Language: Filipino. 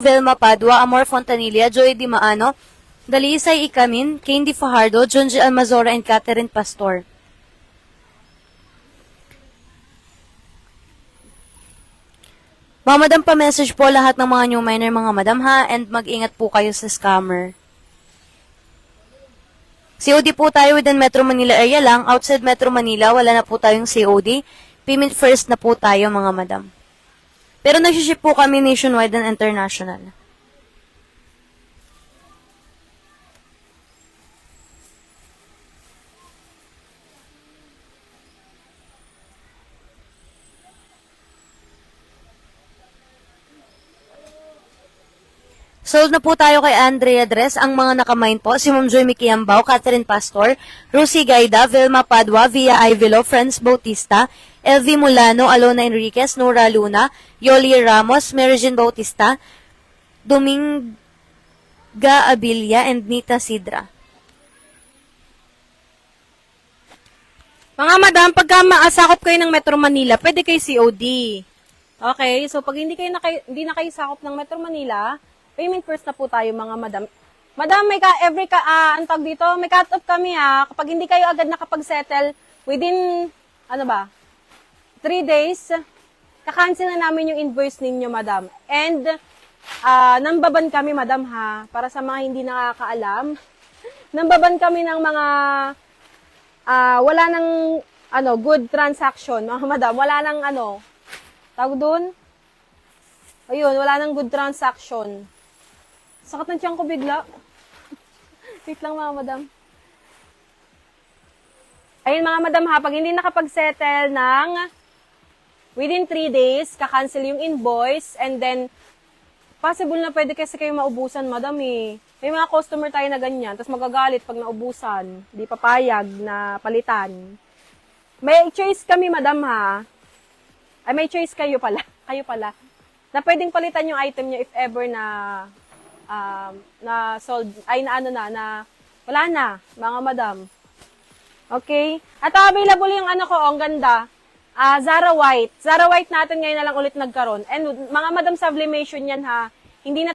Velma Padua, Amor Fontanilla, Joy Di Maano, Dalisay Ikamin, Candy Fajardo, Junji Almazora, and Catherine Pastor. Mga madam, pa-message po lahat ng mga new miner, mga madam ha, and mag-ingat po kayo sa scammer. COD po tayo within Metro Manila area lang. Outside Metro Manila, wala na po tayong COD. Payment first na po tayo, mga madam. Pero nag-ship po kami nationwide and international. Sold na po tayo kay Andrea Dres. Ang mga nakamine po, si Ma'am Joy Mikiambao, Catherine Pastor, Rosie Gaida, Vilma Padua, Via Ivilo, Franz Bautista, LV Mulano, Alona Enriquez, Nora Luna, Yoli Ramos, Merijin Bautista, Dominga Abilia, and Nita Sidra. Mga madam, pagka maasakop kayo ng Metro Manila, pwede kayo COD. Okay, so pag hindi na kayo sakop ng Metro Manila, payment first na po tayo, mga madam. Madam, may antag dito, may cut-off kami ha. Kapag hindi kayo agad nakapag-settle, within, 3 days, kakancel na namin yung invoice ninyo, madam. And, nambaban kami, madam ha, para sa mga hindi nakakaalam. Nambaban kami ng mga, wala nang, good transaction, mga madam. Wala nang, tawag dun? Ayun, wala nang good transaction. Sakit ng tiyan ko bigla. Wait lang, mga madam. Ayun, mga madam ha, pag hindi nakapag-settle ng within 3 days, kakancel yung invoice, and then, possible na pwede kasi kayo maubusan, madam eh. May mga customer tayo na ganyan, tapos magagalit pag naubusan, di papayag na palitan. May choice kami, madam ha. Ay, may choice kayo pala. Kayo pala. Na pwedeng palitan yung item nyo if ever na sold, ay na wala na, mga madam. Okay? At available yung ang ganda, Zara White. Zara White natin ngayon na lang ulit nagkaroon. And mga madam, sublimation yan ha. Hindi na